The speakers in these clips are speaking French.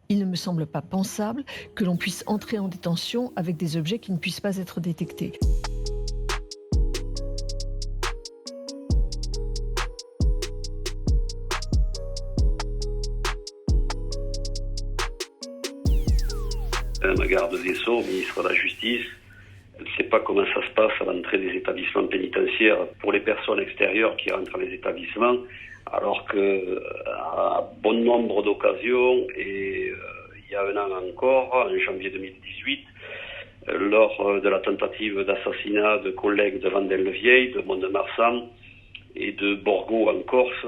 Il ne me semble pas pensable que l'on puisse entrer en détention avec des objets qui ne puissent pas être détectés. Madame garde des Sceaux, ministre de la Justice, elle ne sait pas comment ça se passe à l'entrée des établissements pénitentiaires pour les personnes extérieures qui rentrent dans les établissements, alors qu'à bon nombre d'occasions, et il y a un an encore, en janvier 2018, lors de la tentative d'assassinat de collègues de Vendel-le-Vieil, de Mont-de-Marsan et de Borgo en Corse,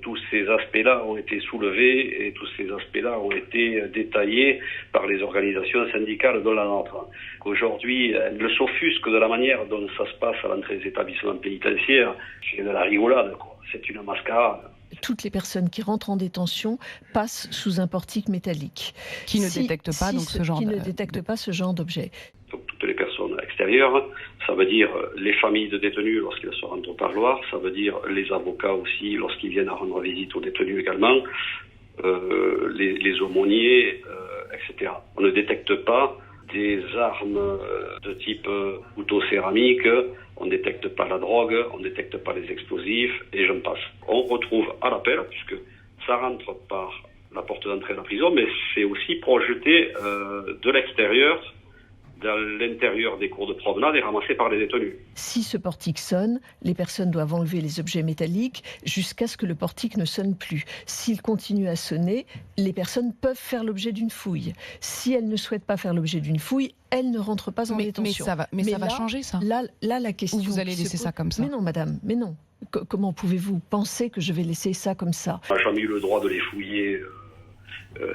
tous ces aspects-là ont été soulevés et tous ces aspects-là ont été détaillés par les organisations syndicales dont la nôtre. Aujourd'hui, elles s'offusquent de la manière dont ça se passe à l'entrée des établissements pénitentiaires. C'est de la rigolade, quoi. C'est une mascarade. Toutes les personnes qui rentrent en détention passent sous un portique métallique. Qui ne détecte pas donc ce genre qui ne détecte pas ce genre d'objet. Donc toutes les personnes extérieures, ça veut dire les familles de détenus lorsqu'ils se rendent au parloir, ça veut dire les avocats aussi lorsqu'ils viennent à rendre visite aux détenus également, les aumôniers, etc. On ne détecte pas des armes de type couteau céramique, on ne détecte pas la drogue, on ne détecte pas les explosifs, et j'en passe. On retrouve à l'appel, puisque ça rentre par la porte d'entrée de la prison, mais c'est aussi projeté de l'extérieur, dans l'intérieur des cours de promenade et ramassé par les détenus. Si ce portique sonne, les personnes doivent enlever les objets métalliques jusqu'à ce que le portique ne sonne plus. S'il continue à sonner, les personnes peuvent faire l'objet d'une fouille. Si elles ne souhaitent pas faire l'objet d'une fouille, elles ne rentrent pas en détention. Mais ça va changer, ça. Là, la question... Ou vous allez laisser ça comme ça? Mais non, madame, mais non. Comment pouvez-vous penser que je vais laisser ça comme ça? On n'a jamais eu le droit de les fouiller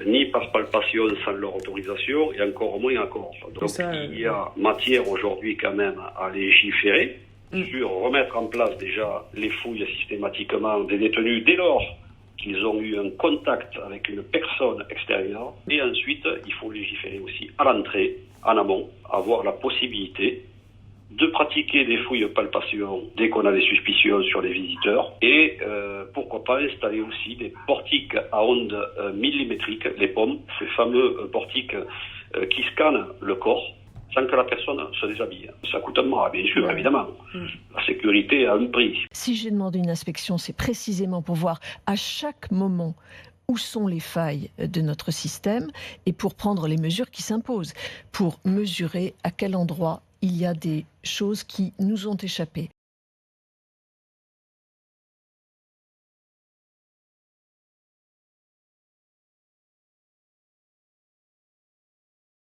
ni par palpation sans leur autorisation, et encore moins en Corse. Donc il y a matière aujourd'hui quand même à légiférer sur remettre en place déjà les fouilles systématiquement des détenus dès lors qu'ils ont eu un contact avec une personne extérieure. Et ensuite, il faut légiférer aussi à l'entrée, en amont, avoir la possibilité de pratiquer des fouilles palpation dès qu'on a des suspicions sur les visiteurs et pourquoi pas installer aussi des portiques à ondes millimétriques, les POM, ces fameux portiques qui scannent le corps sans que la personne se déshabille. Ça coûte un bras, bien sûr, évidemment. La sécurité a un prix. Si j'ai demandé une inspection, c'est précisément pour voir à chaque moment où sont les failles de notre système et pour prendre les mesures qui s'imposent, pour mesurer à quel endroit il y a des choses qui nous ont échappé.